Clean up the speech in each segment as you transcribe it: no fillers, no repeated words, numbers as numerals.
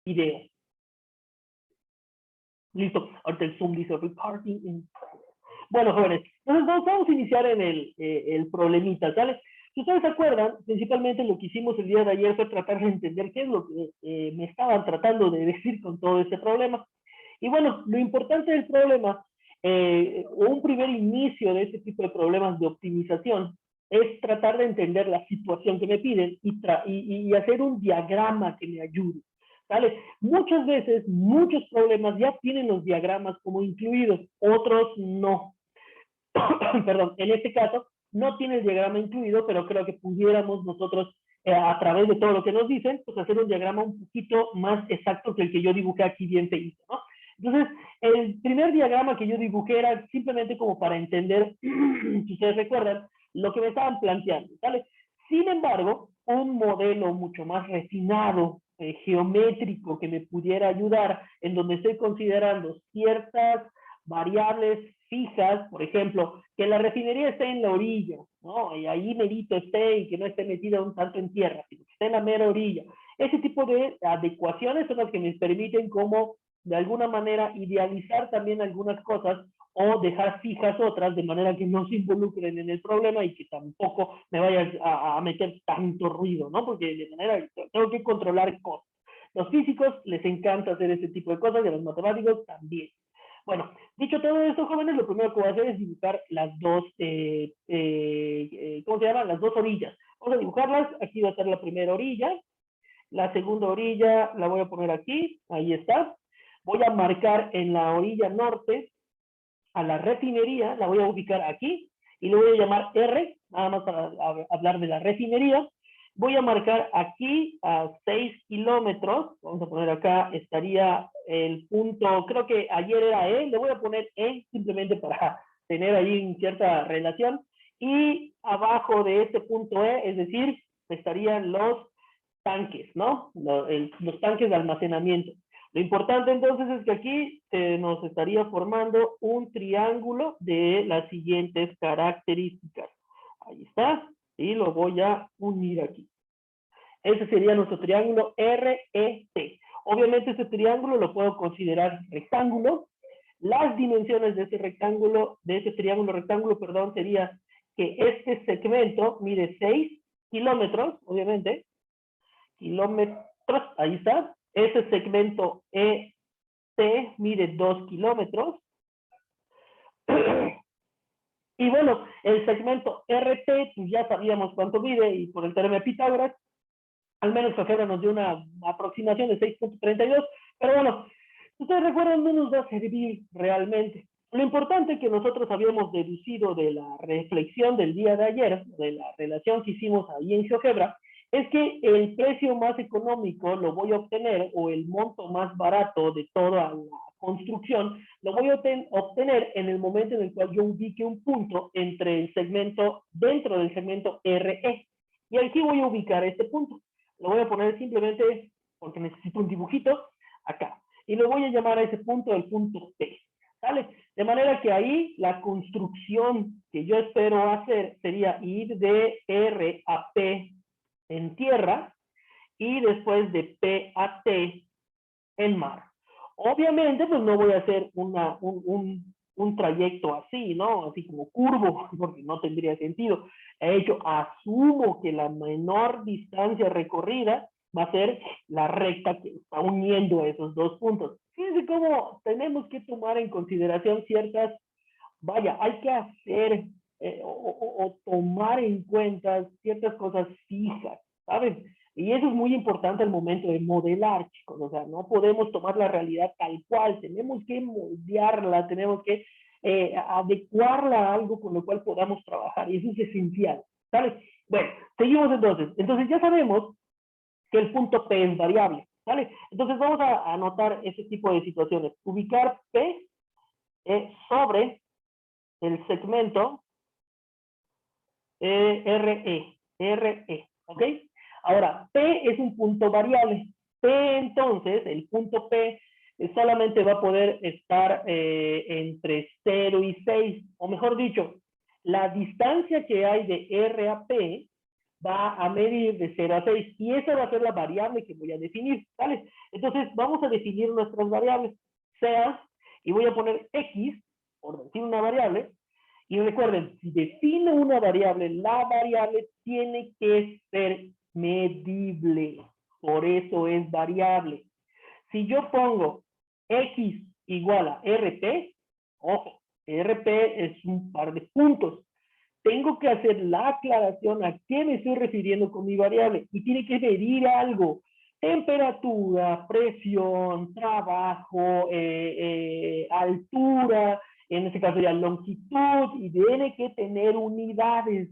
video. Listo, ahorita el Zoom dice recording in progress. Bueno, jóvenes, entonces vamos a iniciar en el problemita, ¿sale? Si ustedes se acuerdan, principalmente lo que hicimos el día de ayer fue tratar de entender qué es lo que me estaban tratando de decir con todo este problema. Y bueno, lo importante del problema, o un primer inicio de este tipo de problemas de optimización, es tratar de entender la situación que me piden y hacer un diagrama que me ayude. ¿Vale? Muchas veces, muchos problemas ya tienen los diagramas como incluidos, otros no. Perdón, en este caso no tiene el diagrama incluido, pero creo que pudiéramos nosotros, a través de todo lo que nos dicen, pues hacer un diagrama un poquito más exacto que el que yo dibujé aquí bien feíto, ¿no? Entonces, el primer diagrama que yo dibujé era simplemente como para entender, si ustedes recuerdan, lo que me estaban planteando, ¿vale? Sin embargo, un modelo mucho más refinado, geométrico, que me pudiera ayudar, en donde estoy considerando ciertas variables fijas, por ejemplo, que la refinería esté en la orilla, ¿no? Y ahí merito esté y que no esté metida un tanto en tierra, sino que esté en la mera orilla. Ese tipo de adecuaciones son las que me permiten como, de alguna manera, idealizar también algunas cosas o dejar fijas otras de manera que no se involucren en el problema y que tampoco me vaya a meter tanto ruido, ¿no? Porque de manera tengo que controlar cosas. Los físicos les encanta hacer este tipo de cosas y a los matemáticos también. Bueno, dicho todo esto, jóvenes, lo primero que voy a hacer es dibujar las dos, ¿cómo se llama? Las dos orillas. Vamos a dibujarlas. Aquí va a estar la primera orilla. La segunda orilla la voy a poner aquí. Ahí está. Voy a marcar en la orilla norte a la refinería. La voy a ubicar aquí. Y le voy a llamar R, nada más para hablar de la refinería. Voy a marcar aquí a 6 kilómetros. Vamos a poner acá, estaría el punto, creo que ayer era E, le voy a poner E simplemente para tener ahí cierta relación. Y abajo de este punto E, es decir, estarían los tanques, ¿no? Los tanques de almacenamiento. Lo importante entonces es que aquí nos estaría formando un triángulo de las siguientes características. Ahí está, y lo voy a unir aquí. Ese sería nuestro triángulo RET. Obviamente este triángulo lo puedo considerar rectángulo. Las dimensiones de ese rectángulo, de ese triángulo rectángulo, perdón, sería que este segmento mide 6 kilómetros, obviamente, kilómetros, ahí está. Ese segmento ET mide 2 kilómetros. Y bueno, el segmento RT, pues ya sabíamos cuánto mide, y por el teorema de Pitágoras, al menos Fefebra nos dio una aproximación de 6.32, pero bueno, ustedes recuerdan, no nos va a servir realmente. Lo importante que nosotros habíamos deducido de la reflexión del día de ayer, de la relación que hicimos ahí en GeoGebra, es que el precio más económico lo voy a obtener, o el monto más barato de toda la construcción, lo voy a obtener en el momento en el cual yo ubique un punto entre el segmento, dentro del segmento RE. Y aquí voy a ubicar este punto. Lo voy a poner simplemente, porque necesito un dibujito, acá. Y lo voy a llamar a ese punto el punto P. ¿Sale? De manera que ahí la construcción que yo espero hacer sería ir de R a P en tierra y después de P a T en mar. Obviamente, pues no voy a hacer un trayecto así, ¿no? Así como curvo, porque no tendría sentido. De hecho, asumo que la menor distancia recorrida va a ser la recta que está uniendo esos dos puntos. Fíjense cómo tenemos que tomar en consideración ciertas, vaya, hay que hacer o tomar en cuenta ciertas cosas fijas, ¿saben? Y eso es muy importante al momento de modelar, chicos. O sea, no podemos tomar la realidad tal cual, tenemos que moldearla, tenemos que adecuarla a algo con lo cual podamos trabajar, y eso es esencial, ¿sale? Bueno, seguimos entonces. Entonces ya sabemos que el punto P es variable, ¿vale? Entonces vamos a anotar ese tipo de situaciones. Ubicar P sobre el segmento RE, ¿ok? Ahora, P es un punto variable. P, entonces, el punto P solamente va a poder estar entre 0 y 6, o mejor dicho, la distancia que hay de R a P va a medir de 0 a 6 y esa va a ser la variable que voy a definir, ¿vale? Entonces vamos a definir nuestras variables, sea, y voy a poner x, por decir una variable, y recuerden, si defino una variable, la variable tiene que ser medible, por eso es variable. Si yo pongo x igual a RP, ojo, RP es un par de puntos. Tengo que hacer la aclaración a qué me estoy refiriendo con mi variable y tiene que medir algo. Temperatura, presión, trabajo, altura, en este caso ya longitud, y tiene que tener unidades.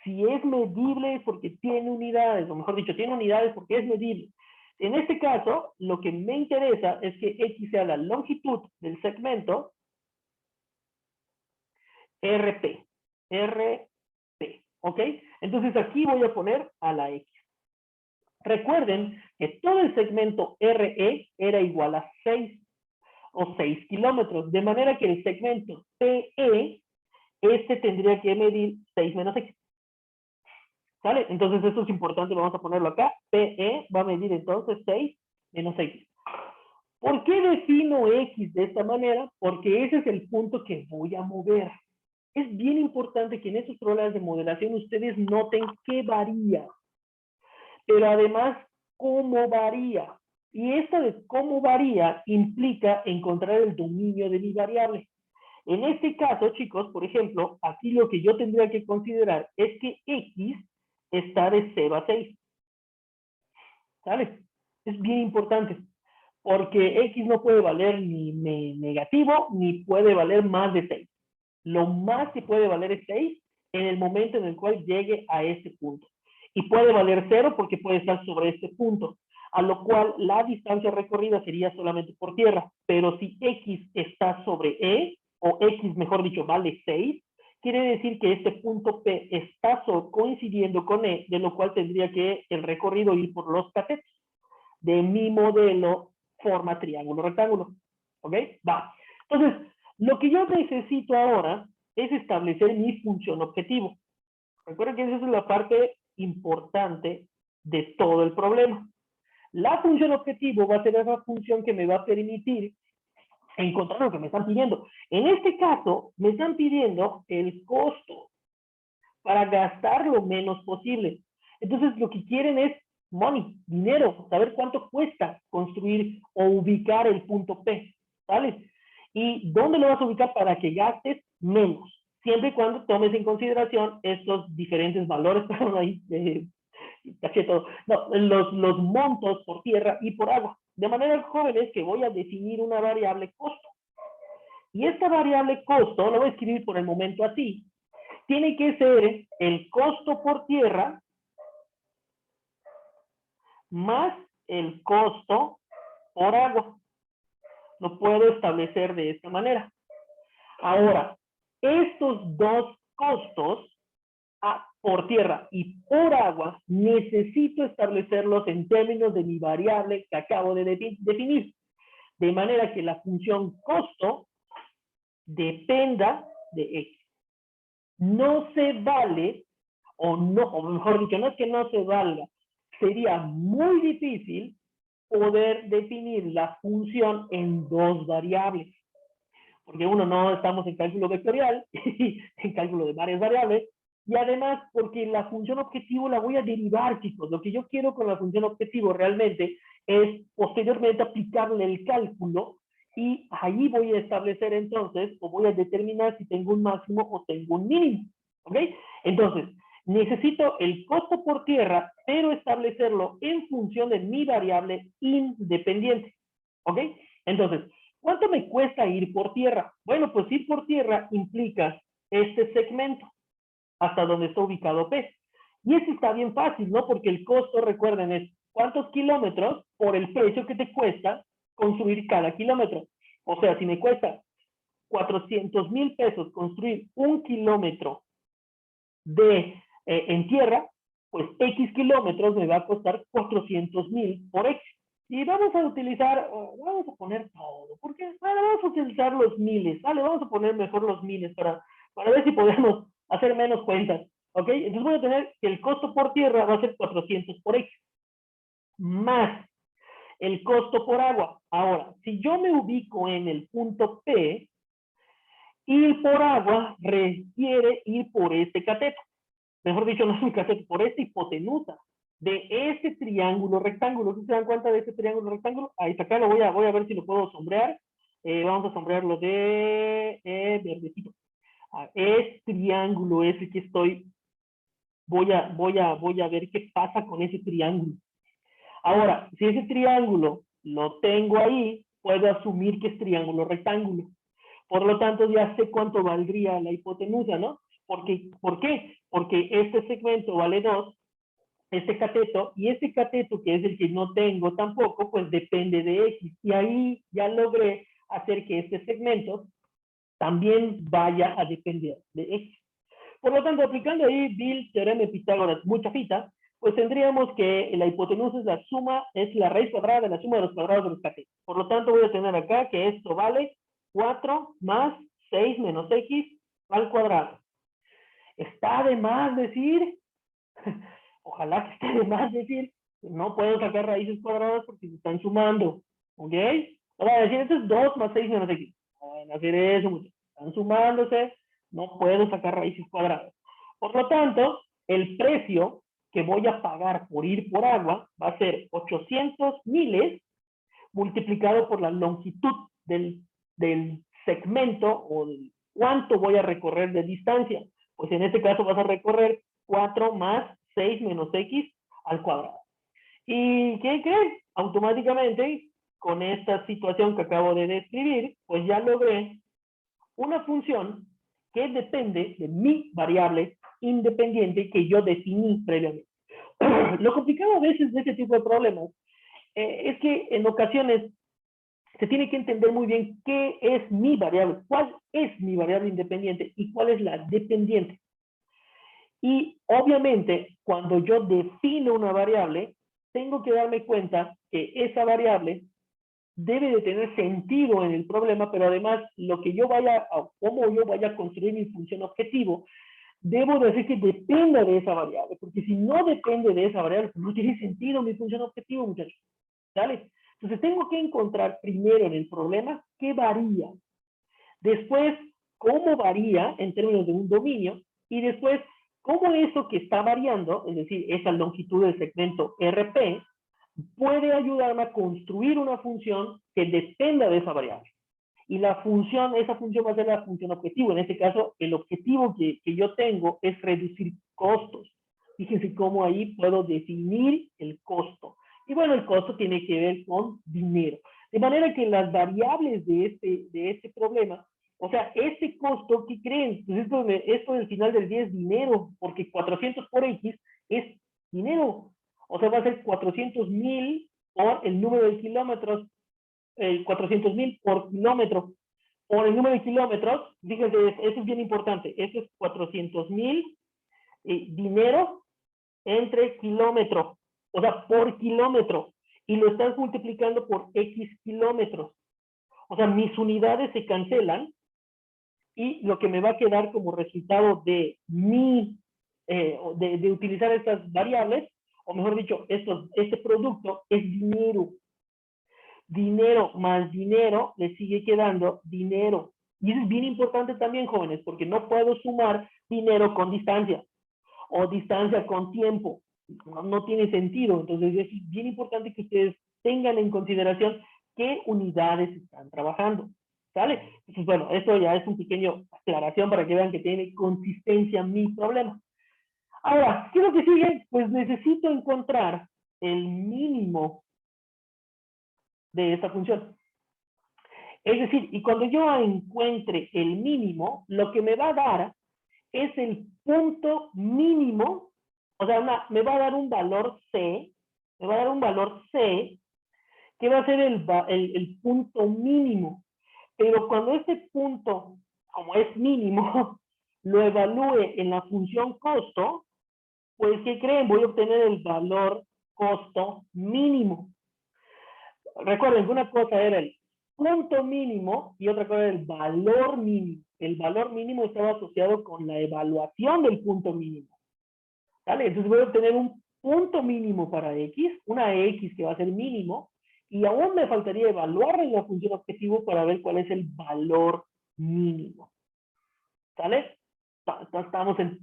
Si es medible es porque tiene unidades, o mejor dicho, tiene unidades porque es medible. En este caso, lo que me interesa es que X sea la longitud del segmento RP. RP, ¿ok? Entonces aquí voy a poner a la X. Recuerden que todo el segmento RE era igual a 6 o 6 kilómetros, de manera que el segmento PE, este tendría que medir 6 menos X. ¿Sale? Entonces esto es importante, vamos a ponerlo acá. PE va a medir entonces 6 menos X. ¿Por qué defino X de esta manera? Porque ese es el punto que voy a mover. Es bien importante que en estos problemas de modelación ustedes noten qué varía, pero además cómo varía. Y esto de cómo varía implica encontrar el dominio de mi variable. En este caso, chicos, por ejemplo, aquí lo que yo tendría que considerar es que X está de 0 a 6. ¿Sale? Es bien importante, porque X no puede valer ni negativo, ni puede valer más de 6. Lo más que puede valer es 6 en el momento en el cual llegue a este punto. Y puede valer 0 porque puede estar sobre este punto, a lo cual la distancia recorrida sería solamente por tierra. Pero si X está sobre E, o X, mejor dicho, vale 6, quiere decir que este punto P está coincidiendo con E, de lo cual tendría que el recorrido ir por los catetos de mi modelo forma triángulo rectángulo. ¿Ok? Va. Entonces, lo que yo necesito ahora es establecer mi función objetivo. Recuerden que esa es la parte importante de todo el problema. La función objetivo va a ser esa función que me va a permitir encontrar lo que me están pidiendo. En este caso, me están pidiendo el costo para gastar lo menos posible. Entonces, lo que quieren es money, dinero, saber cuánto cuesta construir o ubicar el punto P, ¿vale? ¿Y dónde lo vas a ubicar para que gastes menos? Siempre y cuando tomes en consideración estos diferentes valores, perdón, ahí, caché todo. No, los montos por tierra y por agua. De manera, jóvenes, que voy a definir una variable costo. Y esta variable costo, lo voy a escribir por el momento así, tiene que ser el costo por tierra más el costo por agua. Lo puedo establecer de esta manera. Ahora, estos dos costos por tierra y por agua necesito establecerlos en términos de mi variable que acabo de definir. De manera que la función costo dependa de X. No se vale, o mejor dicho, no es que no se valga, sería muy difícil poder definir la función en dos variables. Porque uno, no estamos en cálculo vectorial, en cálculo de varias variables, y además porque la función objetivo la voy a derivar, chicos. Lo que yo quiero con la función objetivo realmente es posteriormente aplicarle el cálculo y ahí voy a establecer entonces, o voy a determinar si tengo un máximo o tengo un mínimo. ¿Ok? Entonces, necesito el costo por tierra, pero establecerlo en función de mi variable independiente. ¿Ok? Entonces, ¿cuánto me cuesta ir por tierra? Bueno, pues ir por tierra implica este segmento hasta donde está ubicado P. Y eso está bien fácil, ¿no? Porque el costo, recuerden, es cuántos kilómetros por el precio que te cuesta construir cada kilómetro. O sea, si me cuesta 400,000 pesos construir 1 kilómetro en tierra, pues X kilómetros me va a costar 400,000 por X. Y vamos a utilizar, vamos a poner todo, porque bueno, vamos a utilizar los miles, ¿vale? Vamos a poner mejor los miles para ver si podemos hacer menos cuentas. ¿Ok? Entonces voy a tener que el costo por tierra va a ser 400 por X, más el costo por agua. Ahora, si yo me ubico en el punto P, ir por agua requiere ir por este cateto. Mejor dicho, no es un cateto, por esta hipotenusa de este triángulo rectángulo. ¿Sí se dan cuenta de este triángulo rectángulo? Ahí está, acá lo voy a ver si lo puedo sombrear. Vamos a sombrearlo de verdecito. Este triángulo es el que estoy, voy a ver qué pasa con ese triángulo. Ahora, si ese triángulo lo tengo ahí, puedo asumir que es triángulo rectángulo. Por lo tanto, ya sé cuánto valdría la hipotenusa, ¿no? ¿Por qué? Porque este segmento vale 2, este cateto, y este cateto, que es el que no tengo tampoco, pues depende de X. Y ahí ya logré hacer que este segmento también vaya a depender de X. Por lo tanto, aplicando ahí Bill, teorema de Pitágoras, mucha fita, pues tendríamos que la hipotenusa es la suma, es la raíz cuadrada de la suma de los cuadrados de los catetos. Por lo tanto, voy a tener acá que esto vale 4 más 6 menos X al cuadrado. Está de más decir, ojalá que esté de más decir, que no puedo sacar raíces cuadradas porque se están sumando. ¿Ok? Ahora, decir, esto es 2 más 6 menos X. No van a hacer eso, muchachos. Están sumándose, no puedo sacar raíces cuadradas. Por lo tanto, el precio que voy a pagar por ir por agua va a ser 800 miles multiplicado por la longitud del segmento o del cuánto voy a recorrer de distancia. Pues en este caso vas a recorrer 4 más 6 menos X al cuadrado. ¿Y qué creen? Automáticamente, con esta situación que acabo de describir, pues ya logré una función que depende de mi variable independiente que yo definí previamente. Lo complicado a veces de este tipo de problemas es que en ocasiones se tiene que entender muy bien qué es mi variable, cuál es mi variable independiente y cuál es la dependiente. Y obviamente, cuando yo defino una variable, tengo que darme cuenta que esa variable debe de tener sentido en el problema, pero además lo que yo vaya, cómo yo vaya a construir mi función objetivo, debo decir que dependa de esa variable, porque si no depende de esa variable, pues no tiene sentido mi función objetivo, muchachos. ¿Sale? Entonces tengo que encontrar primero en el problema qué varía, después cómo varía en términos de un dominio, y después cómo eso que está variando, es decir, esa longitud del segmento RP, puede ayudarme a construir una función que dependa de esa variable. Y la función, esa función va a ser la función objetivo. En este caso, el objetivo que yo tengo es reducir costos. Fíjense cómo ahí puedo definir el costo. Y bueno, el costo tiene que ver con dinero. De manera que las variables de este problema, o sea, este costo, ¿qué creen? Pues esto del final del día es dinero, porque 400 por X es dinero. O sea, va a ser 400,000 por el número de kilómetros, 400,000 por kilómetro, por el número de kilómetros. Fíjense, eso es bien importante. Eso es 400,000 dinero entre kilómetro, o sea, por kilómetro. Y lo estás multiplicando por X kilómetros. O sea, mis unidades se cancelan y lo que me va a quedar como resultado de de utilizar estas variables, o mejor dicho, este producto es dinero. Dinero más dinero le sigue quedando dinero. Y eso es bien importante también, jóvenes, porque no puedo sumar dinero con distancia o distancia con tiempo. No tiene sentido. Entonces es bien importante que ustedes tengan en consideración qué unidades están trabajando. ¿Sale? Entonces, bueno, esto ya es un pequeño aclaración para que vean que tiene consistencia mi problema. Ahora, ¿qué es lo que sigue? Pues necesito encontrar el mínimo de esta función. Es decir, y cuando yo encuentre el mínimo, lo que me va a dar es el punto mínimo, o sea, me va a dar un valor C, me va a dar un valor C, que va a ser el punto mínimo. Pero cuando este punto, como es mínimo, lo evalúe en la función costo, pues, ¿qué creen? Voy a obtener el valor costo mínimo. Recuerden que una cosa era el punto mínimo y otra cosa era el valor mínimo. El valor mínimo estaba asociado con la evaluación del punto mínimo. ¿Sale? Entonces voy a obtener un punto mínimo para x, una x que va a ser mínimo, y aún me faltaría evaluar en la función objetivo para ver cuál es el valor mínimo. ¿Sale? Estamos en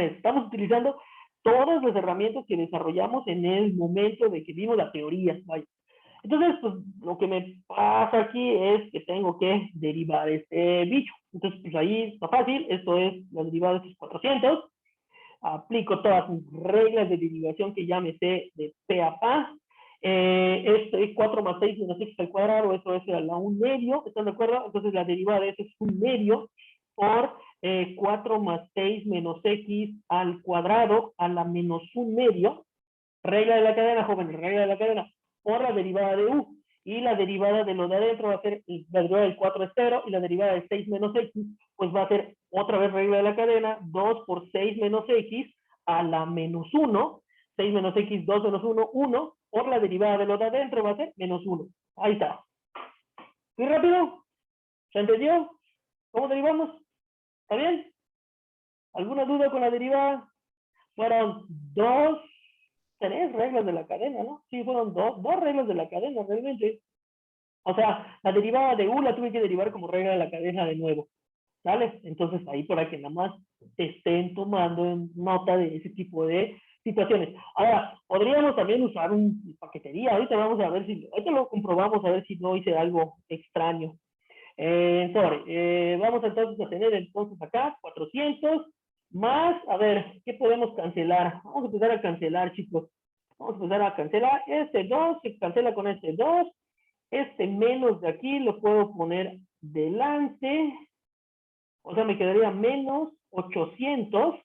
eso. Estamos utilizando todas las herramientas que desarrollamos en el momento de que vimos la teoría. Vaya. Entonces, pues lo que me pasa aquí es que tengo que derivar este bicho. Entonces, pues ahí está fácil. Esto es la derivada de estos 400. Aplico todas mis reglas de derivación que ya me sé de pe a pa. Este 4 más 6 menos x al cuadrado, eso es la 1 medio, ¿están de acuerdo? Entonces la derivada de eso es 1 medio por 4 más 6 menos x al cuadrado a la menos 1 medio. Regla de la cadena, jóvenes, regla de la cadena, por la derivada de u. Y la derivada de lo de adentro va a ser, la derivada del 4 es 0, y la derivada de 6 menos x, pues va a ser otra vez regla de la cadena, 2 por 6 menos x a la menos 1, 6 menos x, 2 menos 1, 1, por la derivada de lo de adentro va a ser menos 1. Ahí está. ¿Muy rápido? ¿Se entendió? ¿Cómo derivamos? ¿Está bien? ¿Alguna duda con la derivada? Fueron tres reglas de la cadena, ¿no? Sí, fueron dos reglas de la cadena, realmente. O sea, la derivada de u la tuve que derivar como regla de la cadena de nuevo. ¿Sale? Entonces, ahí para que nada más estén tomando nota de ese tipo de situaciones. Ahora, podríamos también usar un paquetería. Ahorita vamos a ver si, ahorita lo comprobamos a ver si no hice algo extraño. Vamos entonces a tener entonces acá 400 más, a ver, ¿qué podemos cancelar? Vamos a empezar a cancelar, chicos. Vamos a empezar a cancelar. Este 2 se cancela con este 2. Este menos de aquí lo puedo poner delante. O sea, me quedaría menos 800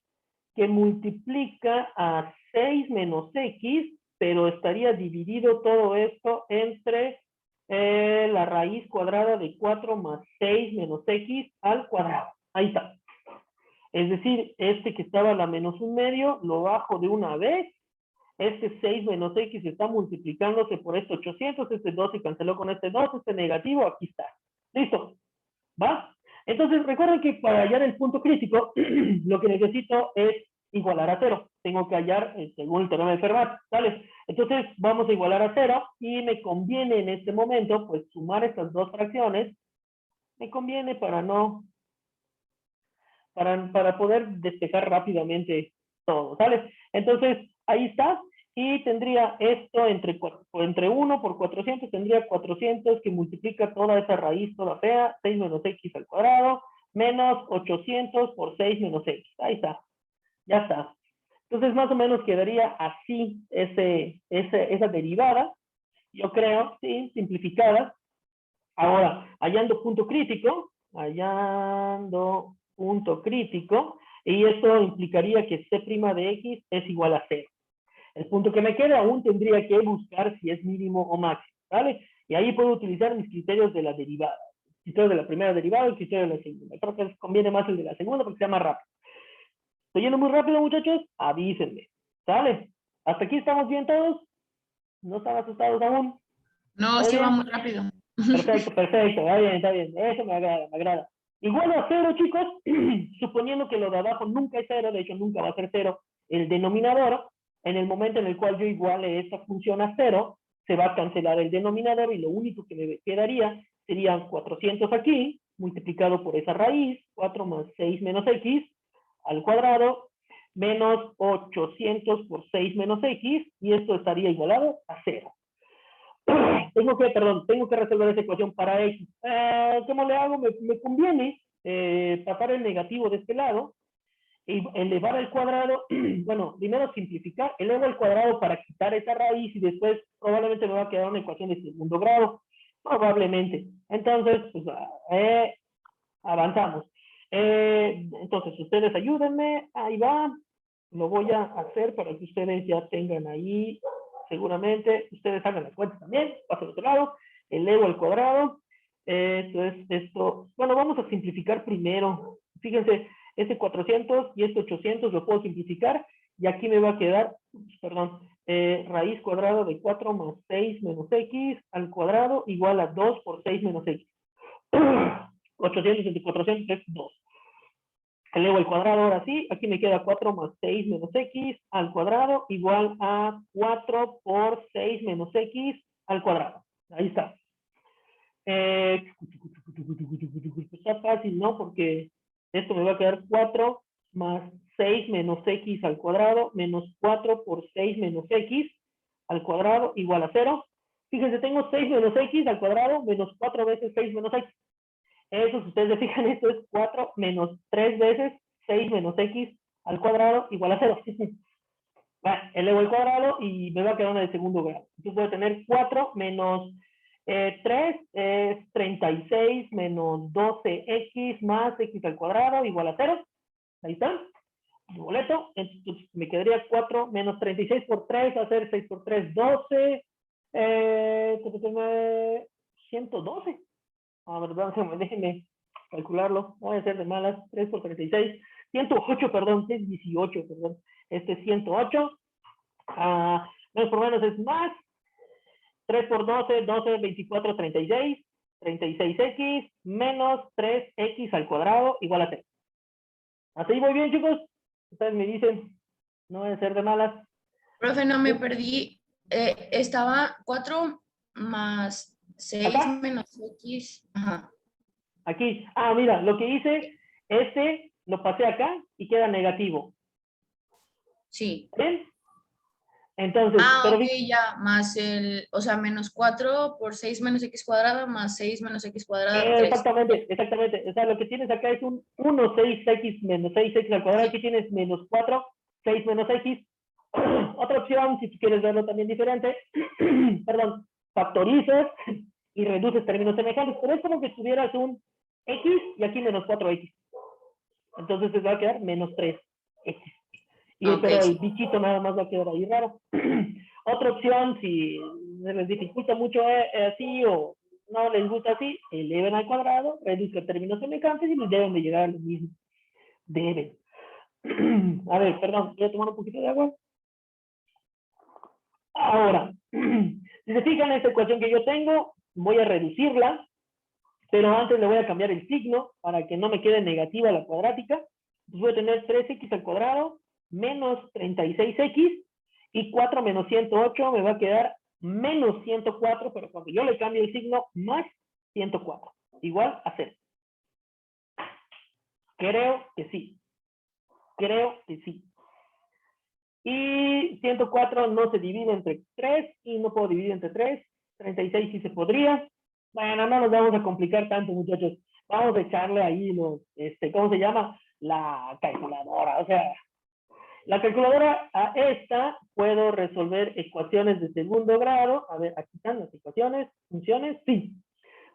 que multiplica a 6 menos x, pero estaría dividido todo esto entre la raíz cuadrada de 4 más 6 menos x al cuadrado. Ahí está. Es decir, este que estaba a la menos 1 medio, lo bajo de una vez. Este 6 menos x está multiplicándose por este 800, este 2 se canceló con este 2, este negativo, aquí está. ¿Listo? ¿Va? Entonces, recuerden que para hallar el punto crítico, lo que necesito es igualar a 0. Tengo que hallar, según el teorema de Fermat, ¿vale? Entonces, vamos a igualar a 0 y me conviene en este momento, pues, sumar estas dos fracciones. Me conviene para no, para poder despejar rápidamente todo, ¿sale? Entonces, ahí está. Y tendría esto entre 1 por 400, tendría 400 que multiplica toda esa raíz toda fea, 6 menos x al cuadrado, menos 800 por 6 menos x. Ahí está. Ya está. Entonces, más o menos quedaría así esa derivada, yo creo, sí, simplificada. Ahora, hallando punto crítico, y esto implicaría que c' de x es igual a 0. El punto que me queda aún tendría que buscar si es mínimo o máximo, ¿vale? Y ahí puedo utilizar mis criterios de la derivada. El criterio de la primera derivada y el criterio de la segunda. Creo que les conviene más el de la segunda porque sea más rápido. ¿Estoy yendo muy rápido, muchachos? Avísenme. ¿Sale? ¿Hasta aquí estamos bien todos? ¿No están asustados aún? No, sí va muy rápido. Perfecto, perfecto. Está bien, está bien. Eso me agrada, me agrada. Igual a 0, chicos, suponiendo que lo de abajo nunca es 0, de hecho nunca va a ser 0, el denominador, en el momento en el cual yo iguale esta función a 0, se va a cancelar el denominador y lo único que me quedaría serían 400 aquí, multiplicado por esa raíz, 4 más 6 menos x al cuadrado, menos 800 por 6 menos x, y esto estaría igualado a 0. Tengo que resolver esa ecuación para x. ¿Cómo le hago? Me conviene pasar el negativo de este lado y elevar al cuadrado. Bueno, primero simplificar, elevo al cuadrado para quitar esa raíz y después probablemente me va a quedar una ecuación de segundo grado. Probablemente. Entonces, pues, avanzamos. Entonces, ustedes ayúdenme. Ahí va. Lo voy a hacer para que ustedes ya tengan ahí. Seguramente ustedes hagan las cuentas también. Paso al otro lado. Elevo al cuadrado. Esto es esto. Bueno, vamos a simplificar primero. Fíjense, este 400 y este 800 lo puedo simplificar. Y aquí me va a quedar, perdón, raíz cuadrada de 4 más 6 menos x al cuadrado igual a 2 por 6 menos x. 800 entre 400 es 2. Elevo al cuadrado ahora sí. Aquí me queda 4 más 6 menos x al cuadrado igual a 4 por 6 menos x al cuadrado. Ahí está. Está fácil, ¿no? Porque esto me va a quedar 4 más 6 menos x al cuadrado menos 4 por 6 menos x al cuadrado igual a 0. Fíjense, tengo 6 menos x al cuadrado menos 4 veces 6 menos x. Eso, si ustedes se fijan, esto es 4 menos 3 veces 6 menos x al cuadrado igual a 0. Bueno, elevo el cuadrado y me va a quedar una de segundo grado. Entonces voy a tener 4 menos 3 es 36 menos 12x más x al cuadrado igual a 0. Ahí está. Mi boleto. Entonces me quedaría 4 menos 36 por 3 va a ser 6 por 3, 12. 112. A ver, déjenme calcularlo. Voy a hacer de malas. 3 por 36. 108, perdón. Es 18, perdón. Este es 108. Menos por menos es más. 3 por 12, 12, 24, 36. 36x menos 3x al cuadrado igual a 3. ¿Hasta ahí voy bien, chicos? Ustedes me dicen, no voy a ser de malas. Profe, no me perdí. Estaba 4 más 6 ¿Acá? menos x. Ajá. Aquí. Mira, lo que hice, este lo pasé acá y queda negativo. Sí. ¿Bien? Entonces, Ok, ya, más o sea, menos 4 por 6 menos x cuadrado, más 6 menos x cuadrado, 3. Exactamente, exactamente. O sea, lo que tienes acá es un 1, 6x menos 6x al cuadrado. Aquí tienes menos 4, 6 menos x. Otra opción, si tú quieres verlo también diferente, perdón, factorizas y reduces términos semejantes. Pero es como que tuvieras un x y aquí menos 4x. Entonces te va a quedar menos 3x. Pero el bichito nada más va a quedar ahí raro. Otra opción, si les dificulta mucho así o no les gusta así, eleven al cuadrado, reduzcan términos semejantes y deben de llegar a lo mismo. Deben. A ver, perdón, voy a tomar un poquito de agua. Ahora, si se fijan en esta ecuación que yo tengo, voy a reducirla, pero antes le voy a cambiar el signo para que no me quede negativa la cuadrática. Entonces voy a tener 3x al cuadrado menos 36x y 4 menos 108 me va a quedar menos 104, pero cuando yo le cambio el signo, más 104, igual a 0. Creo que sí. Creo que sí. Y 104 no se divide entre 3 y no puedo dividir entre 3. 36 sí se podría. Bueno, no nos vamos a complicar tanto, muchachos. Vamos a echarle ahí los, ¿cómo se llama? La calculadora. O sea, la calculadora a esta puedo resolver ecuaciones de segundo grado. A ver, aquí están las ecuaciones, funciones. Sí.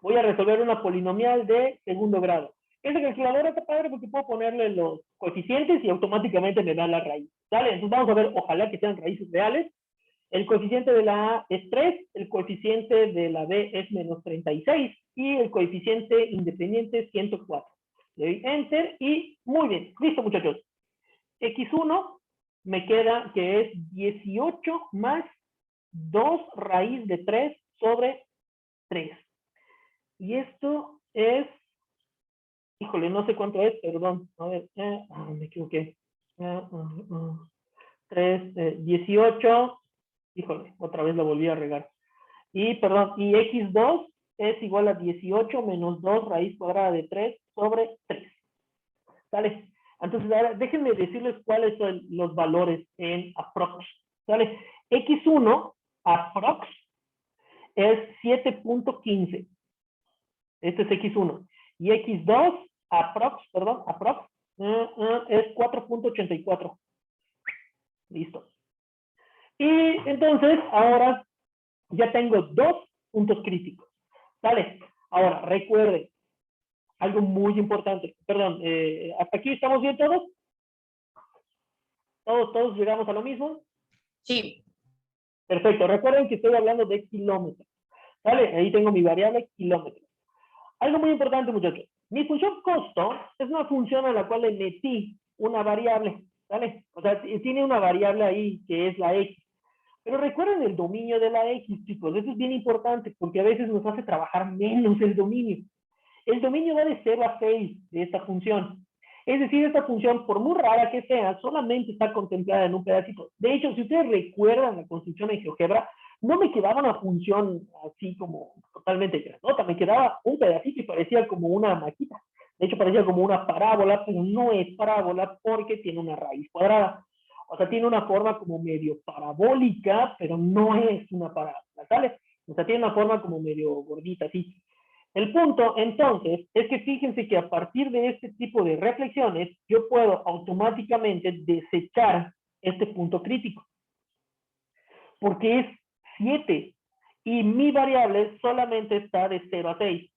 Voy a resolver una polinomial de segundo grado. Esta calculadora está padre porque puedo ponerle los coeficientes y automáticamente me da la raíz. ¿Sale? Entonces vamos a ver, ojalá que sean raíces reales. El coeficiente de la A es 3, el coeficiente de la B es menos 36 y el coeficiente independiente es 104. Le doy Enter y muy bien. Listo, muchachos. X1 me queda que es 18 más 2 raíz de 3 sobre 3. Y esto es, híjole, no sé cuánto es, perdón. A ver, me equivoqué. 3, 18. Híjole, otra vez lo volví a regar. Y, perdón, y x2 es igual a 18 menos 2 raíz cuadrada de 3 sobre 3. ¿Sale? Entonces, ahora déjenme decirles cuáles son los valores en aprox. ¿Sale? X1 aprox es 7.15. Este es X1. Y X2 aprox es 4.84. Listo. Y entonces, ahora ya tengo dos puntos críticos. ¿Sale? Ahora, recuerden, algo muy importante. Perdón, ¿hasta aquí estamos bien todos? ¿Todos llegamos a lo mismo? Sí. Perfecto. Recuerden que estoy hablando de kilómetros. ¿Sale? Ahí tengo mi variable kilómetros. Algo muy importante, muchachos. Mi función costo es una función a la cual le metí una variable. ¿Sale? O sea, tiene una variable ahí que es la X. Pero recuerden el dominio de la X, chicos. Eso es bien importante porque a veces nos hace trabajar menos el dominio. El dominio va de 0 a 6 de esta función. Es decir, esta función, por muy rara que sea, solamente está contemplada en un pedacito. De hecho, si ustedes recuerdan la construcción en GeoGebra, no me quedaba una función así como totalmente grandota, me quedaba un pedacito y parecía como una maquita. De hecho, parecía como una parábola, pero no es parábola porque tiene una raíz cuadrada. O sea, tiene una forma como medio parabólica, pero no es una parábola, ¿sale? O sea, tiene una forma como medio gordita, así. El punto, entonces, es que fíjense que a partir de este tipo de reflexiones, yo puedo automáticamente desechar este punto crítico, porque es 7 y mi variable solamente está de 0 a 6.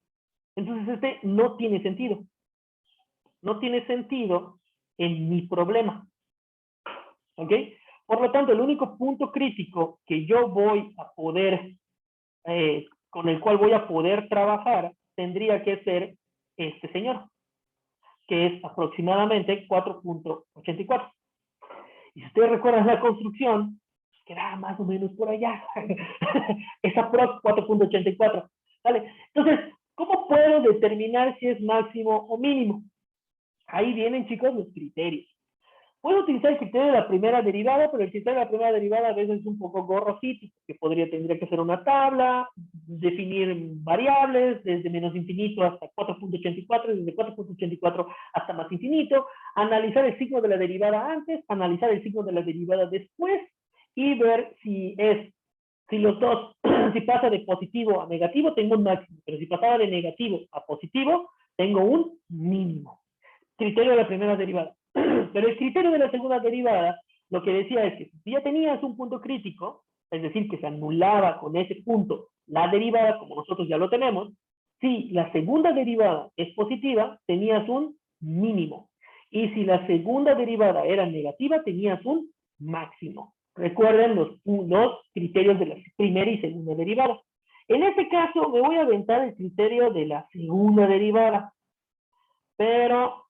Entonces, este no tiene sentido. No tiene sentido en mi problema. ¿Ok? Por lo tanto, el único punto crítico que yo voy a poder, con el cual voy a poder trabajar, tendría que ser este señor, que es aproximadamente 4.84. Y si ustedes recuerdan la construcción, queda más o menos por allá. Es aprox 4.84. ¿Vale? Entonces, ¿cómo puedo determinar si es máximo o mínimo? Ahí vienen, chicos, los criterios. Puedo utilizar el criterio de la primera derivada, pero el criterio de la primera derivada a veces es un poco gorrosito, que tendría que ser una tabla, definir variables desde menos infinito hasta 4.84, desde 4.84 hasta más infinito, analizar el signo de la derivada antes, analizar el signo de la derivada después y ver si los dos, si pasa de positivo a negativo, tengo un máximo, pero si pasaba de negativo a positivo, tengo un mínimo. Criterio de la primera derivada. Pero el criterio de la segunda derivada, lo que decía es que si ya tenías un punto crítico, es decir, que se anulaba con ese punto la derivada, como nosotros ya lo tenemos, si la segunda derivada es positiva, tenías un mínimo. Y si la segunda derivada era negativa, tenías un máximo. Recuerden los criterios de la primera y segunda derivada. En este caso, me voy a aventar el criterio de la segunda derivada. Pero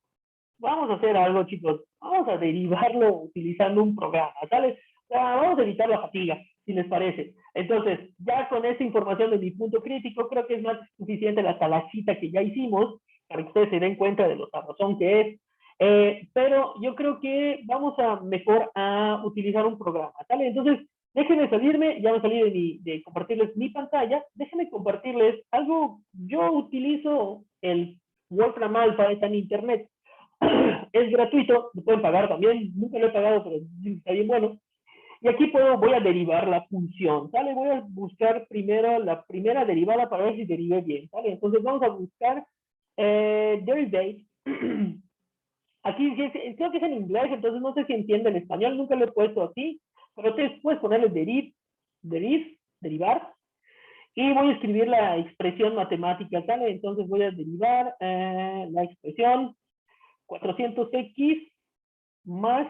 vamos a hacer algo, chicos. Vamos a derivarlo utilizando un programa, ¿sale? O sea, vamos a evitar la fatiga, si les parece. Entonces, ya con esa información de mi punto crítico, creo que es más suficiente la talacita que ya hicimos para que ustedes se den cuenta de lo sabrosón que es. Pero yo creo que vamos a mejor a utilizar un programa, ¿sale? Entonces, déjenme salirme, ya me salí de compartirles mi pantalla. Déjenme compartirles algo. Yo utilizo el Wolfram Alpha, está en internet. Es gratuito, lo pueden pagar también, nunca lo he pagado, pero está bien bueno. Y aquí voy a derivar la función, ¿sale? Voy a buscar primero la primera derivada para ver si derive bien, ¿sale? Entonces vamos a buscar derivate. Aquí creo que es en inglés, entonces no sé si entiende en español, nunca lo he puesto así, pero ustedes puedes ponerle derivar, y voy a escribir la expresión matemática, ¿sale? Entonces voy a derivar la expresión 400x más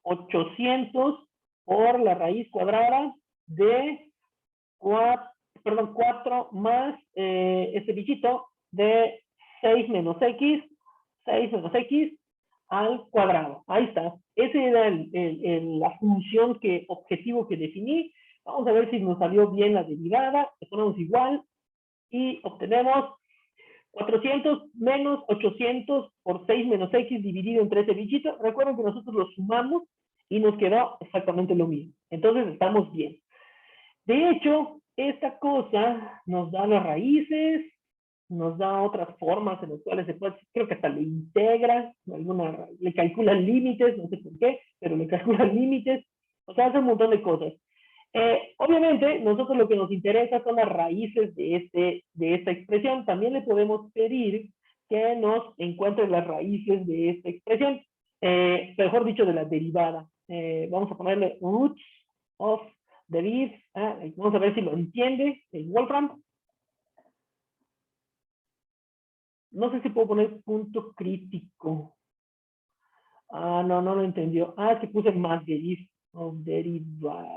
800 por la raíz cuadrada de 4 más este bichito de 6 menos x al cuadrado. Ahí está. Esa era la función objetivo que definí. Vamos a ver si nos salió bien la derivada. Le ponemos igual y obtenemos 400 menos 800 por 6 menos x dividido entre ese bichito. Recuerden que nosotros lo sumamos y nos quedó exactamente lo mismo. Entonces estamos bien. De hecho, esta cosa nos da las raíces, nos da otras formas en las cuales se puede, creo que hasta le integra, le calculan límites, no sé por qué, pero le calculan límites, o sea, hace un montón de cosas. Obviamente, nosotros lo que nos interesa son las raíces de esta expresión. También le podemos pedir que nos encuentre las raíces de esta expresión, mejor dicho, de la derivada. Vamos a ponerle roots of deriv. Vamos a ver si lo entiende el Wolfram. No sé si puedo poner punto crítico. No lo entendió. Es que puse más deriv of deriva.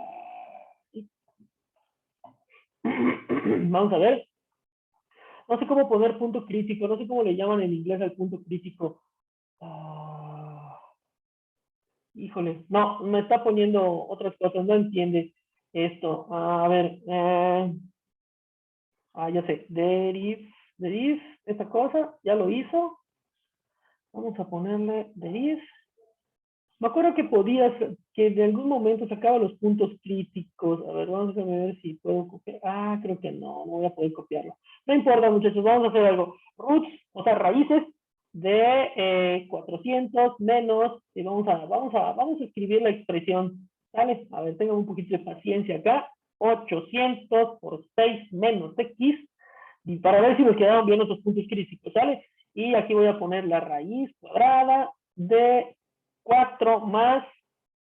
Vamos a ver. No sé cómo poner punto crítico, no sé cómo le llaman en inglés al punto crítico. Híjole, no, me está poniendo otras cosas, no entiende esto. A ver, ya sé, deriv, esta cosa, ya lo hizo. Vamos a ponerle de 10. Me acuerdo que podías, que en algún momento sacaba los puntos críticos. A ver, vamos a ver si puedo copiar. Ah, creo que no voy a poder copiarlo. No importa, muchachos, vamos a hacer algo. Roots, o sea, raíces de 400 menos, y vamos a escribir la expresión, ¿sale? A ver, tengan un poquito de paciencia acá. 800 por 6 menos x, y para ver si nos quedaron bien nuestros puntos críticos, ¿sale? Y aquí voy a poner la raíz cuadrada de 4 más,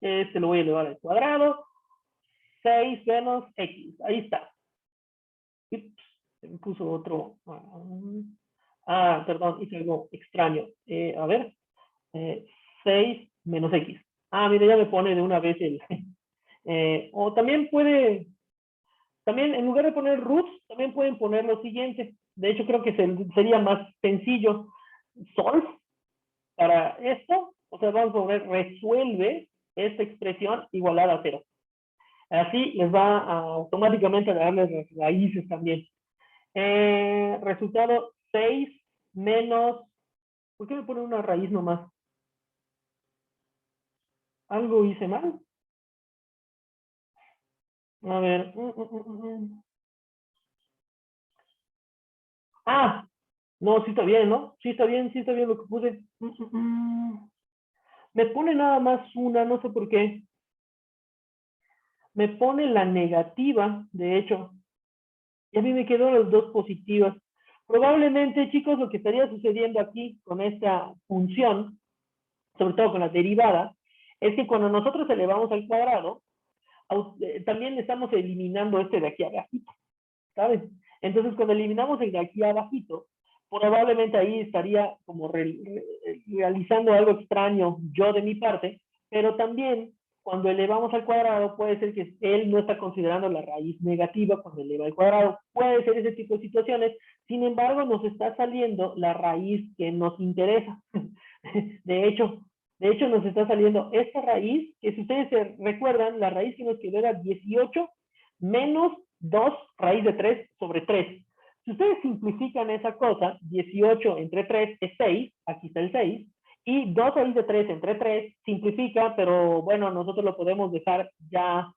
este lo voy a elevar al cuadrado, 6 menos x, ahí está. Ups, se me puso otro, perdón, hice algo extraño. A ver, 6 menos x. Ah, mire, ya me pone de una vez el, o también puede, también en lugar de poner roots, también pueden poner lo siguiente. De hecho, creo que sería más sencillo. Solve para esto, o sea, vamos a poner resuelve esta expresión igualada a 0. Así les va automáticamente a darles las raíces también. Resultado 6 menos, ¿por qué me pone una raíz nomás? ¿Algo hice mal? A ver. Ah, no, sí está bien, ¿no? Sí está bien lo que puse. Me pone nada más una, no sé por qué. Me pone la negativa, de hecho. Y a mí me quedó las dos positivas. Probablemente, chicos, lo que estaría sucediendo aquí con esta función, sobre todo con la derivada, es que cuando nosotros elevamos al cuadrado, también estamos eliminando este de aquí abajito, ¿sabes? Entonces, cuando eliminamos el de aquí abajito, probablemente ahí estaría como realizando algo extraño yo de mi parte, pero también cuando elevamos al cuadrado puede ser que él no está considerando la raíz negativa cuando eleva al cuadrado, puede ser ese tipo de situaciones, sin embargo nos está saliendo la raíz que nos interesa. de hecho nos está saliendo esta raíz, que si ustedes se recuerdan, la raíz que nos quedó era 18 menos 2 raíz de 3 sobre 3. Si ustedes simplifican esa cosa, 18 entre 3 es 6, aquí está el 6, y 2 raíz de 3 entre 3 simplifica, pero bueno, nosotros lo podemos dejar ya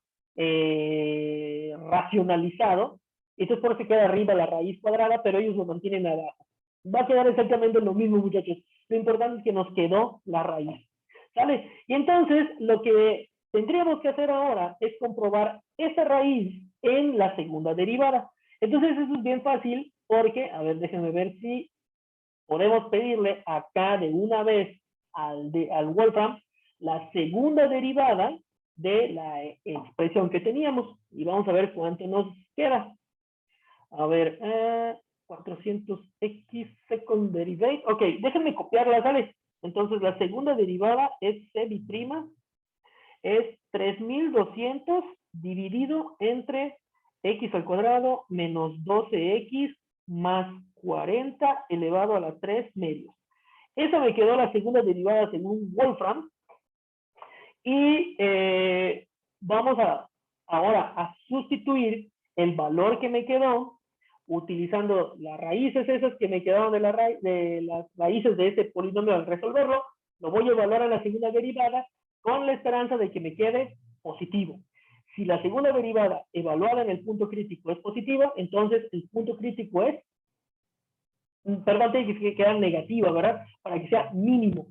racionalizado. Entonces por eso queda arriba la raíz cuadrada, pero ellos lo mantienen abajo. Va a quedar exactamente lo mismo, muchachos. Lo importante es que nos quedó la raíz. ¿Sale? Y entonces lo que tendríamos que hacer ahora es comprobar esa raíz en la segunda derivada. Entonces eso es bien fácil porque, a ver, déjenme ver si podemos pedirle acá de una vez al Wolfram la segunda derivada de la expresión que teníamos y vamos a ver cuánto nos queda. A ver, 400x second derivate. Ok, déjenme copiarla, ¿sale? Entonces la segunda derivada es c biprima, es 3200 dividido entre x al cuadrado menos 12x más 40 elevado a la 3 medios. Esa me quedó la segunda derivada según Wolfram. Y vamos ahora a sustituir el valor que me quedó utilizando las raíces esas que me quedaron de las raíces de este polinomio. Al resolverlo, lo voy a evaluar a la segunda derivada con la esperanza de que me quede positivo. Si la segunda derivada evaluada en el punto crítico es positiva, entonces el punto crítico es, perdón, tiene que quedar negativa, ¿verdad? Para que sea mínimo,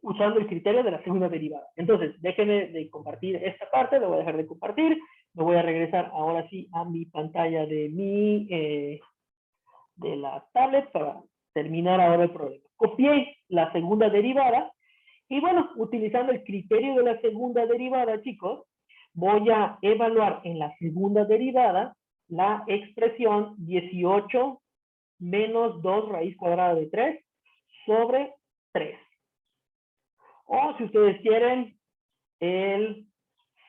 usando el criterio de la segunda derivada. Entonces, déjenme de compartir esta parte, lo voy a dejar de compartir, me voy a regresar ahora sí a mi pantalla de la tablet para terminar ahora el problema. Copié la segunda derivada y bueno, utilizando el criterio de la segunda derivada, chicos, voy a evaluar en la segunda derivada la expresión 18 menos 2 raíz cuadrada de 3 sobre 3. O si ustedes quieren, el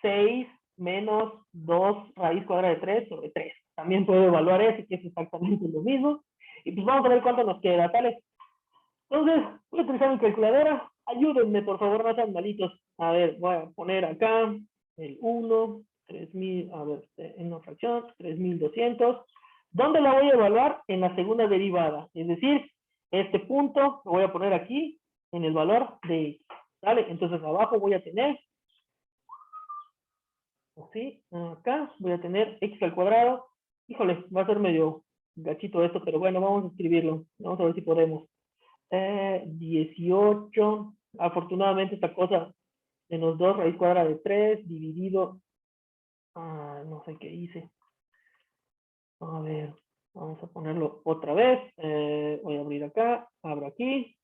6 menos 2 raíz cuadrada de 3 sobre 3. También puedo evaluar ese, que es exactamente lo mismo. Y pues vamos a ver cuánto nos queda, ¿sale? Entonces, voy a utilizar mi calculadora. Ayúdenme, por favor, no sean malitos. A ver, voy a poner acá el 1, 3000, a ver, en una fracción, 3200. ¿Dónde la voy a evaluar? En la segunda derivada. Es decir, este punto lo voy a poner aquí, en el valor de X. ¿Sale? Entonces abajo voy a tener, así, acá voy a tener X al cuadrado. Híjole, va a ser medio gachito esto, pero bueno, vamos a escribirlo. Vamos a ver si podemos. 18, afortunadamente esta cosa, menos 2 raíz cuadrada de 3, dividido, no sé qué hice. A ver, vamos a ponerlo otra vez. Voy a abrir acá, abro aquí.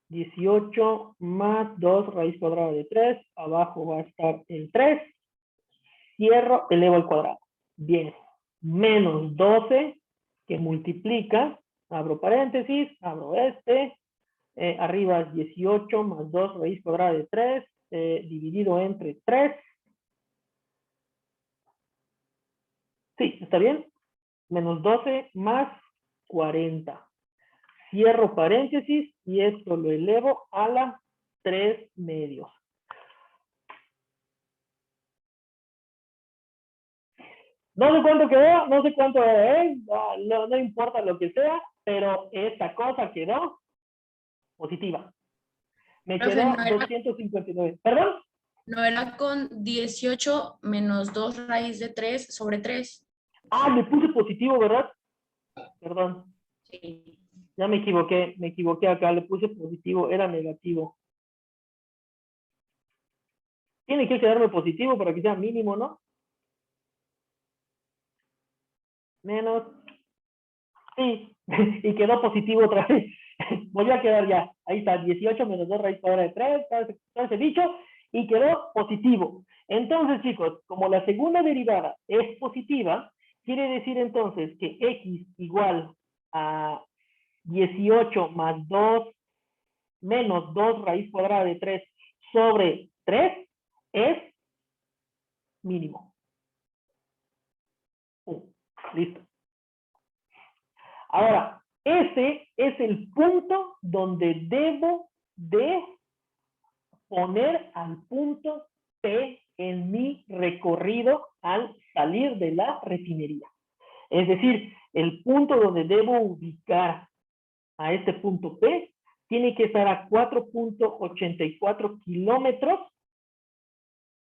18 más 2 raíz cuadrada de 3, abajo va a estar el 3, cierro, elevo al cuadrado. Bien, menos 12, que multiplica, abro paréntesis, abro este, arriba es 18 más 2 raíz cuadrada de 3, dividido entre 3. Sí, ¿está bien? Menos 12 más 40. Cierro paréntesis y esto lo elevo a la 3 medios. No sé cuánto quedó, no sé cuánto es, no importa lo que sea, pero esta cosa quedó positiva. Me Profe, quedó 259. ¿Perdón? no era con 18 menos 2 raíz de 3 sobre 3. Le puse positivo, ¿verdad? Perdón, Sí. ya me equivoqué acá, le puse positivo, era negativo. Tiene que quedarme positivo para que sea mínimo, ¿no? Menos, sí, y quedó positivo otra vez. Volvió a quedar ya, ahí está, 18 menos 2 raíz cuadrada de 3, todo ese dicho, y quedó positivo. Entonces, chicos, como la segunda derivada es positiva, quiere decir entonces que x igual a 18 más 2 menos 2 raíz cuadrada de 3 sobre 3 es mínimo. Listo. Ahora, ese es el punto donde debo de poner al punto P en mi recorrido al salir de la refinería. Es decir, el punto donde debo ubicar a este punto P tiene que estar a 4.84 kilómetros